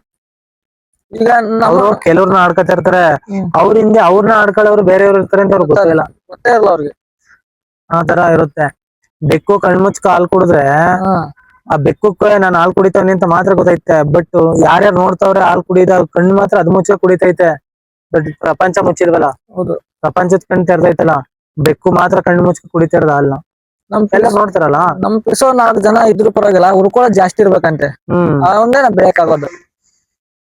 ಈಗ ಅವರು ಕೆಲವ್ರನ್ನ ಆಡ್ಕೊತಾ ಇರ್ತಾರೆ, ಅವ್ರ ಹಿಂದೆ ಅವ್ರನ್ನ ಆಡ್ಕೊಳ್ಳೋರು ಬೇರೆಯವ್ರು ಇರ್ತಾರೆ ಅಂತ ಅವ್ರಿಗೆ ಗೊತ್ತಿಲ್ಲ. ಗೊತ್ತೇ ಇರಲ್ಲ ಅವ್ರಿಗೆ. ಆ ತರ ಇರುತ್ತೆ. ಬೆಕ್ಕು ಕಣ್ಮುಚ್ಚ ಹಾಲ್ ಕುಡಿದ್ರೆ ಆ ಬೆಕ್ಕಕ್ಕೆ ನಾನು ಹಾಲ್ ಕುಡಿತಾನೆ ಅಂತ ಮಾತ್ರ ಗೊತ್ತೈತೆ, ಬಟ್ ಯಾರ್ಯಾರು ನೋಡ್ತಾವ್ರೆ ಹಾಲ್ ಕುಡಿದ ಕಣ್ಣು ಮಾತ್ರ ಅದು ಮುಚ್ಚ ಕುಡಿತೈತೆ, ಬಟ್ ಪ್ರಪಂಚ ಮುಚ್ಚಿಲ್ವಲ್ಲ. ಹೌದು, ಪ್ರಪಂಚದ ಕಣ್ ತೆರೆದೈತಲ್ಲ, ಬೆಕ್ಕು ಮಾತ್ರ ಕಣ್ಣು ಮುಚ್ಚ ಕುಡಿತಿರೋದ ಹಾಲ್ನ ಎಲ್ಲ ನೋಡ್ತಾರಲ್ಲ. ನಮ್ ಪಿಸೋ 4 ಜನ ಇದ್ರು ಪರವಾಗಿಲ್ಲ, ಹುಡ್ಕೊಳ್ಳೋದು ಜಾಸ್ತಿ ಇರ್ಬೇಕಂತೆ, ಒಂದೇ ನಾ ಬೇಕಾಗೋದು.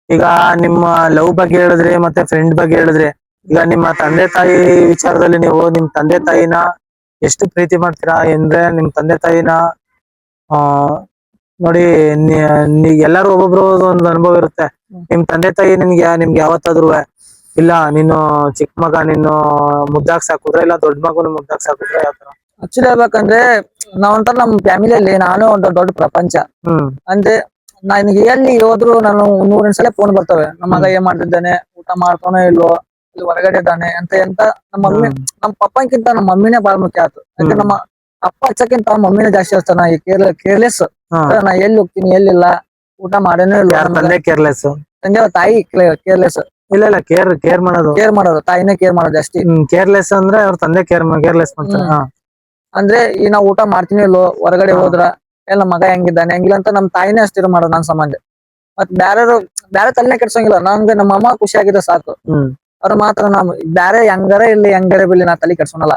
ಈಗ ನಿಮ್ಮ ಲವ್ ಬಗ್ಗೆ ಹೇಳಿದ್ರಿ, ಮತ್ತೆ ಫ್ರೆಂಡ್ ಬಗ್ಗೆ ಹೇಳಿದ್ರಿ. ಈಗ ನಿಮ್ಮ ತಂದೆ ತಾಯಿ ವಿಚಾರದಲ್ಲಿ ನೀವು ನಿಮ್ ತಂದೆ ತಾಯಿನ ಎಷ್ಟು ಪ್ರೀತಿ ಮಾಡ್ತೀರಾ ಅಂದ್ರೆ, ನಿಮ್ ತಂದೆ ತಾಯಿನ ನೋಡಿ, ಎಲ್ಲಾರು ಒಬ್ಬೊಬ್ರು ಒಂದು ಅನುಭವ ಇರುತ್ತೆ. ನಿಮ್ ತಂದೆ ತಾಯಿ ನಿಮ್ಗೆ ಯಾವತ್ತಾದ್ರು ಇಲ್ಲ ನೀನು ಚಿಕ್ಕ ಮಗ, ನೀನು ಮುದ್ದಾಗ್ ಸಾಕುದ್ರೆ, ಇಲ್ಲ ದೊಡ್ಡ ಮಗನ ಮುದ್ದಾಗ್ ಸಾಕುದ್ರೆ, ಯಾವ ತರ? ಆಕ್ಚುಲಿ ಹೇಳ್ಬೇಕಂದ್ರೆ ನಾವಂತರ ನಮ್ ಫ್ಯಾಮಿಲಿಯಲ್ಲಿ ನಾನು ಒಂದು ದೊಡ್ಡ ಪ್ರಪಂಚ. ಅಂದ್ರೆ ನನಗೆ ಎಲ್ಲಿ ಹೋದ್ರು ನಾನು 100 ಸಲ ಫೋನ್ ಬರ್ತವೆ, ನಮ್ಮ ಮಗ ಏನ್ ಮಾಡ್ತಿದ್ದಾನೆ, ಊಟ ಮಾಡ್ತಾನೋ ಇಲ್ವೋ, ಇಲ್ಲಿ ಹೊರಗಡೆ ಇದ್ದಾನೆ ಅಂತ ನಮ್ಮ ಮಮ್ಮಿ, ನಮ್ಮ ಪಪ್ಪನ್ಕಿಂತ ನಮ್ಮ ಮಮ್ಮಿನೇ ಬಾಳ ಮುಖ್ಯ ಆಯ್ತು. ಯಾಕಂದ್ರೆ ನಮ್ಮ ಅಪ್ಪ ಹಚ್ಚಕ್ಕಿಂತ ಮಮ್ಮಿನೇ ಜಾಸ್ತಿ ಹಚ್ತಾನ. ಈ ಕೇರ್ಲೆಸ್, ನಾ ಎಲ್ಲಿ ಹೋಗ್ತೀನಿ ಎಲ್ಲಿಲ್ಲ, ಊಟ ಮಾಡೇನೋ ಇಲ್ಲ. ತಂದೆ ಕೇರ್ಲೆಸ್, ತಂದೆ ತಾಯಿ ಕೇರ್ಲೆಸ್. ಇಲ್ಲ ಕೇರ್ ಮಾಡೋದು ತಾಯಿನೇ ಕೇರ್ ಮಾಡೋದು ಜಾಸ್ತಿ. ಕೇರ್ಲೆಸ್ ಅಂದ್ರೆ ಅವ್ರ ತಂದೆ ಕೇರ್ಲೆಸ್ ಮಾಡ್ತಾರೆ. ಅಂದ್ರೆ ಈ ನಾ ಊಟ ಮಾಡ್ತೀನಿ ಇಲ್ಲೋ, ಹೊರಗಡೆ ಹೋದ್ರ ಎಲ್ಲ ಮಗ ಹೆಂಗಿದ್ದಾನೆ ಹೆಂಗಿಲ್ಲ ಅಂತ ನಮ್ ತಾಯಿನೇ ಅಷ್ಟಿರ ಮಾಡೋದು ನನ್ ಸಂಬಂಧ. ಮತ್ ಬ್ಯಾರೆ ತಲೆನೇ ಕೆಡ್ಸಂಗಿಲ್ಲ, ನಂಗೆ ನಮ್ಮ ಅಮ್ಮ ಖುಷಿಯಾಗಿದ್ರೆ ಸಾಕು. ಅವ್ರು ಮಾತ್ರ ನಮ್ ಬ್ಯಾರೆ ಹೆಂಗಾರ ಬಿಲ್ಲಿ ನಾ ತಲೆ ಕೆಡ್ಸೋನಲ್ಲ.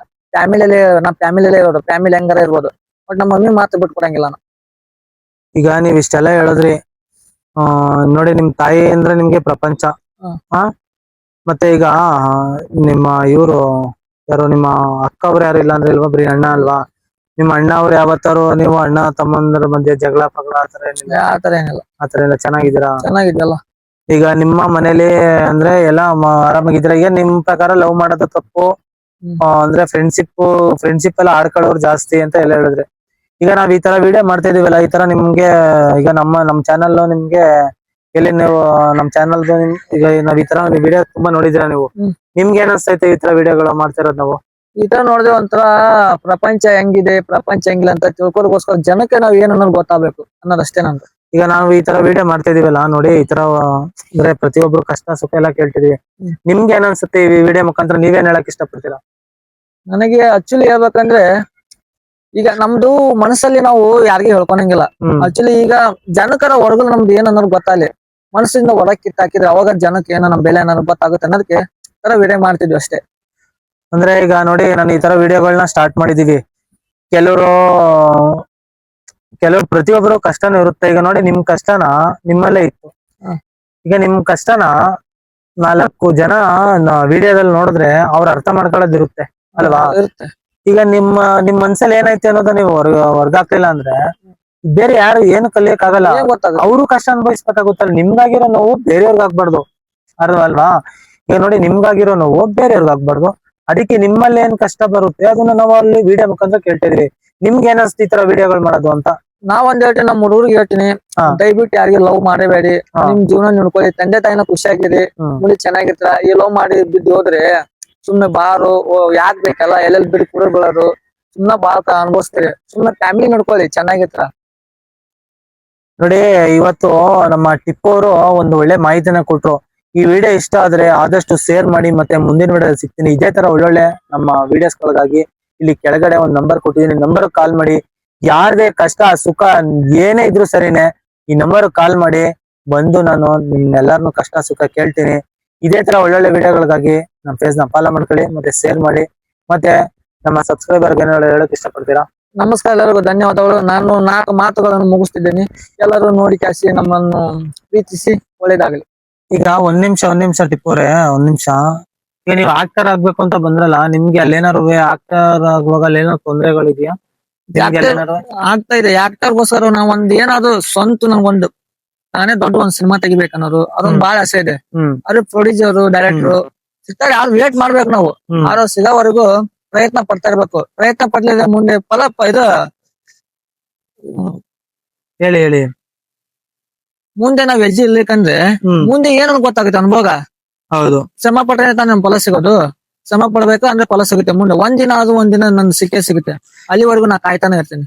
ನಮ್ ಫ್ಯಾಮಿಲಿಯಲ್ಲೇ ಇರೋದು, ಫ್ಯಾಮಿಲಿ ಹೆಂಗಾರ ಇರ್ಬೋದು, ಬಟ್ ನಮ್ಮ ಮಮ್ಮಿ ಮಾತ್ರ ಬಿಟ್ಕೊಡಂಗಿಲ್ಲ. ಈಗ ನೀವ್ ಇಷ್ಟೆಲ್ಲ ಹೇಳಿದ್ರಿ, ನೋಡಿ ನಿಮ್ ತಾಯಿ ಅಂದ್ರೆ ನಿಮ್ಗೆ ಪ್ರಪಂಚ. ಮತ್ತೆ ಈಗ ನಿಮ್ಮ ಇವ್ರು ಯಾರು, ನಿಮ್ಮ ಅಕ್ಕ ಅವ್ರು ಯಾರು ಇಲ್ಲ ಅಂದ್ರೆ ಇಲ್ವಾ, ಬರೀ ಅಣ್ಣ ಅಲ್ವಾ? ನಿಮ್ಮ ಅಣ್ಣ ಅವ್ರು ಯಾವತ್ತಾರು ನೀವು ಅಣ್ಣ ತಮ್ಮಂದ್ರ ಮಧ್ಯೆ ಜಗಳ ಪಗಳ ಆತರ ಏನಿಲ್ಲ? ಆತರ ಎಲ್ಲ ಚೆನ್ನಾಗಿದ್ದೀರಾ? ಚೆನ್ನಾಗಿದ್ಯಲ್ಲ. ಈಗ ನಿಮ್ಮ ಮನೇಲಿ ಅಂದ್ರೆ ಎಲ್ಲ ಆರಾಮಾಗಿದ್ದೀರಾ? ಈಗ ನಿಮ್ ಪ್ರಕಾರ ಲವ್ ಮಾಡೋದು ತಪ್ಪು, ಅಂದ್ರೆ ಫ್ರೆಂಡ್ಶಿಪ್ ಎಲ್ಲ ಆಡ್ಕೊಳ್ಳೋರು ಜಾಸ್ತಿ ಅಂತ ಎಲ್ಲ ಹೇಳಿದ್ರೆ, ಈಗ ನಾವ್ ಈ ತರ ವಿಡಿಯೋ ಮಾಡ್ತಾ ಇದೀವಲ್ಲ, ಈ ತರ ನಿಮ್ಗೆ ಈಗ ನಮ್ ಚಾನಲ್ ನಿಮ್ಗೆ ಎಲ್ಲಿ ನೀವು ನಮ್ ಚಾನಲ್ ಈಗ ನಾವ್ ಈ ತರ ವಿಡಿಯೋ ತುಂಬಾ ನೋಡಿದಿರಾ ನೀವು. ಹ್ಮ್. ನಿಮ್ಗೆ ಏನಿಸ್ತೈತೆ ಈ ತರ ವಿಡಿಯೋಗಳು ಮಾಡ್ತಿರೋದ್ ನಾವು? ಈ ತರ ನೋಡಿದ್ರೆ ಒಂಥರ ಪ್ರಪಂಚ ಹೆಂಗಿದೆ ಪ್ರಪಂಚ ಹೆಂಗಿಲ್ಲ ಅಂತ ತಿಳ್ಕೊಳಕೋಸ್ಕರ ಜನಕ್ಕೆ ನಾವ್ ಏನ್ ಅನ್ನೋದು ಗೊತ್ತಾಗ್ಬೇಕು ಅನ್ನೋದಷ್ಟೇ ನಂದು. ಈಗ ನಾವು ಈ ತರ ವಿಡಿಯೋ ಮಾಡ್ತಾ ಇದೀವಲ್ಲ ನೋಡಿ, ಈ ತರ ಅಂದ್ರೆ ಪ್ರತಿಯೊಬ್ರು ಕಷ್ಟ ಸುಖ ಎಲ್ಲ ಕೇಳ್ತಿದೀವಿ. ಹ್ಮ್. ನಿಮ್ಗೆ ಏನ್ ಅನ್ಸುತ್ತೆ ಈ ವಿಡಿಯೋ ಮುಖಾಂತರ ನೀವೇನ್ ಹೇಳಕ್ ಇಷ್ಟಪಡ್ತೀರಾ? ನನಗೆ ಆಕ್ಚುಲಿ ಹೇಳ್ಬೇಕಂದ್ರೆ ಈಗ ನಮ್ದು ಮನಸ್ಸಲ್ಲಿ ನಾವು ಯಾರಿಗೂ ಹೇಳ್ಕೊಳಂಗಿಲ್ಲ. ಹ್ಮ್. ಆಕ್ಚುಲಿ ಈಗ ಜನಕರ ಹೊರಗು ನಮ್ದು ಏನ್ ಅನ್ನೋದು ಗೊತ್ತಾಗ್ಲಿ, ಮನಸ್ಸಿಂದ ಹೊರಗ್ ಕಿತ್ತಾಕಿದ್ರೆ ಅವಾಗ ಜನಕ್ಕೆ ಏನೋ ನಮ್ ಬೆಲೆ ಅನ್ನೋದು ಗೊತ್ತಾಗುತ್ತೆ ಅನ್ನೋದಕ್ಕೆ ತರ ವಿಡಿಯೋ ಮಾಡ್ತಿದ್ವಿ ಅಷ್ಟೇ. ಅಂದ್ರೆ ಈಗ ನೋಡಿ, ನಾನು ಈ ತರ ವಿಡಿಯೋಗಳನ್ನ ಸ್ಟಾರ್ಟ್ ಮಾಡಿದೀವಿ. ಕೆಲವರು ಪ್ರತಿಯೊಬ್ಬರು ಕಷ್ಟನೂ ಇರುತ್ತೆ. ಈಗ ನೋಡಿ, ನಿಮ್ ಕಷ್ಟನ ನಿಮ್ಮಲ್ಲೇ ಇತ್ತು. ಹ. ಈಗ ನಿಮ್ ಕಷ್ಟನ 4 ಜನ ವಿಡಿಯೋದಲ್ಲಿ ನೋಡಿದ್ರೆ ಅವ್ರ ಅರ್ಥ ಮಾಡ್ಕೊಳ್ಳೋದಿರುತ್ತೆ ಅಲ್ವಾ? ಇರುತ್ತೆ. ಈಗ ನಿಮ್ ಮನ್ಸಲ್ಲಿ ಏನೈತೆ ಅನ್ನೋದು ನೀವು ಹೊರ್ಗಾಕ್ಲಿಲ್ಲ ಅಂದ್ರೆ ಬೇರೆ ಯಾರು ಏನು ಕಲಿಯಕ್ ಆಗಲ್ಲ. ಏನ್ ಗೊತ್ತಾಗುತ್ತೆ. ಅವರು ಕಷ್ಟ ಅನುಭವಿಸ್ಬೇಕಾಗುತ್ತಲ್ಲ. ನಿಮ್ಗಾಗಿರೋ ನೋವು ಬೇರೆಯವ್ರಿಗೆ ಆಗ್ಬಾರ್ದು, ಅಲ್ವಾ? ಈಗ ನೋಡಿ, ನಿಮ್ಗಾಗಿರೋ ನೋವು ಬೇರೆಯವ್ರಿಗೆ ಆಗ್ಬಾರ್ದು. ಅದಕ್ಕೆ ನಿಮ್ಮಲ್ಲಿ ಏನ್ ಕಷ್ಟ ಬರುತ್ತೆ ಅದನ್ನ ನಾವು ಅಲ್ಲಿ ವಿಡಿಯೋ ಮುಖಾಂತರ ಕೇಳ್ತಿದ್ವಿ. ನಿಮ್ಗೆ ಏನಿಸ್ತು ಈ ತರ ವಿಡಿಯೋಗಳು ಮಾಡೋದು ಅಂತ? ನಾವೊಂದ್ ಹೇಳ್ತೀನಿ, ನಮ್ಮ ಹುಡುಗರಿಗೆ ಹೇಳ್ತೀನಿ, ಹಾ. ದಯವಿಟ್ಟು ಯಾರಿಗೆ ಲವ್ ಮಾಡಬೇಡಿ. ಹಾ. ನಿಮ್ ಜೀವನ ನೋಡ್ಕೊಳ್ಳಿ, ತಂದೆ ತಾಯಿನ ಖುಷಿಯಾಗಿರಿ, ಹ್ಮ್. ಮುಳಿ ಚೆನ್ನಾಗಿರ್ತಾರ. ಈ ಲವ್ ಮಾಡಿ ಬಿದ್ದು ಹೋದ್ರೆ ಸುಮ್ನೆ ಬಾರು ಯಾಕ್ ಬೇಕಲ್ಲ, ಎಲ್ಲೆಲ್ಲಿ ಬಿಡಿ ಕುಡಿಗಳು ಸುಮ್ನೆ ಬಾಳ ಅನ್ಭವಿಸ್ತೀರಿ. ಸುಮ್ನೆ ಫ್ಯಾಮಿಲಿ ನೋಡ್ಕೊಳ್ಳಿ, ಚೆನ್ನಾಗಿರ್ತಾರ. ನೋಡಿ, ಇವತ್ತು ನಮ್ಮ ಟಿಪ್ಪು ಅವರು ಒಂದು ಒಳ್ಳೆ ಮಾಹಿತಿನ ಕೊಟ್ರು. ಈ ವಿಡಿಯೋ ಇಷ್ಟ ಆದ್ರೆ ಆದಷ್ಟು ಶೇರ್ ಮಾಡಿ, ಮತ್ತೆ ಮುಂದಿನ ವಿಡಿಯೋ ಸಿಗ್ತೀನಿ. ಇದೇ ತರ ಒಳ್ಳೊಳ್ಳೆ ನಮ್ಮ ವಿಡಿಯೋಸ್ಗಳಿಗಾಗಿ ಇಲ್ಲಿ ಕೆಳಗಡೆ ಒಂದು ನಂಬರ್ ಕೊಟ್ಟಿದ್ದೀನಿ, ನಂಬರ್ ಕಾಲ್ ಮಾಡಿ. ಯಾರದೇ ಕಷ್ಟ ಸುಖ ಏನೇ ಇದ್ರು ಸರಿನೇ, ಈ ನಂಬರ್ ಕಾಲ್ ಮಾಡಿ ಬಂದು ನಾನು ನಿಮ್ನೆಲ್ಲಾರ್ನು ಕಷ್ಟ ಸುಖ ಕೇಳ್ತೀನಿ. ಇದೇ ತರ ಒಳ್ಳೊಳ್ಳೆ ವಿಡಿಯೋಗಳಿಗಾಗಿ ನಮ್ಮ ಪೇಜ್ ನ ಫಾಲೋ ಮಾಡ್ಕೊಳ್ಳಿ, ಮತ್ತೆ ಶೇರ್ ಮಾಡಿ. ಮತ್ತೆ ನಮ್ಮ ಸಬ್ಸ್ಕ್ರೈಬರ್ ಹೇಳಕ್ ಇಷ್ಟಪಡ್ತೀರಾ? ನಮಸ್ಕಾರ, ಎಲ್ಲರಿಗೂ ಧನ್ಯವಾದಗಳು. ನಾನು 4 ಮಾತುಗಳನ್ನು ಮುಗಿಸ್ತಿದ್ದೀನಿ. ಎಲ್ಲರೂ ನೋಡಿ ಕಾಸಿ ನಮ್ಮನ್ನು ಪ್ರೀತಿಸಿ ಒಳ್ಳೇದಾಗಲಿ. ಈಗ ಒಂದ್ ನಿಮಿಷ ಟಿಪ್ಪೋರೆ, ಒಂದ್ ನಿಮಿಷ. ಈಗ ನೀವು ಆಕ್ಟರ್ ಆಗ್ಬೇಕು ಅಂತ ಬಂದ್ರಲ್ಲ, ನಿಮ್ಗೆ ಅಲ್ಲೇನಾರು ಆಕ್ಟರ್ ಆಗುವಾಗ ಅಲ್ಲೇನಾರು ತೊಂದರೆಗಳಿದ್ಯಾ? ಆಗ್ತಾ ಇದೆ. ಯಾಕ್ಟರ್ಗೋಸ್ಕರ ನಾವ್ ಒಂದ್ ಏನಾದ್ರು ಸ್ವಂತ ನಂಗೊಂದು ನಾನೇ ದೊಡ್ಡ ಒಂದ್ ಸಿನಿಮಾ ತೆಗಿಬೇಕನ್ನೋದು ಅದೊಂದ್ ಬಾಳ ಆಸೆ ಇದೆ. ಹ್ಮ್. ಅದ್ರ ಪ್ರೊಡ್ಯೂಸರ್ ಡೈರೆಕ್ಟರ್ ಸಿಗ್ತಾರೆ, ಯಾರು ವೇಟ್ ಮಾಡ್ಬೇಕು ನಾವು. ಹ್ಮ್. ಯಾರು ಸಿಗೋವರೆಗೂ ಪ್ರಯತ್ನ ಪಡ್ತಾ ಇರ್ಬೇಕು. ಪ್ರಯತ್ನ ಪಡ್ಲಿಲ್ಲ ಮುಂದೆ ಫಲ ಇದು ಹೇಳಿ. ಮುಂದೆ ನಾವ್ ಹೆಜ್ಜೆ ಇರ್ಲಿಕ್ಕಂದ್ರೆ ಹ್ಮ್. ಮುಂದೆ ಏನೋ ಗೊತ್ತಾಗುತ್ತೆ ಅನುಭವ. ಹೌದು. ಶ್ರಮ ಪಟ್ರೆ ತಾನೇ ಫಲ ಸಿಗೋದು. ಶ್ರಮ ಪಡ್ಬೇಕು ಅಂದ್ರೆ ಫಲ ಸಿಗುತ್ತೆ ಮುಂದೆ. ಒಂದಿನ ಅದು ಒಂದಿನ ನನ್ ಸಿಕ್ಕೇ ಸಿಗುತ್ತೆ. ಅಲ್ಲಿವರೆಗೂ ನಾ ಕಾಯ್ತಾನೆ ಇರ್ತೀನಿ.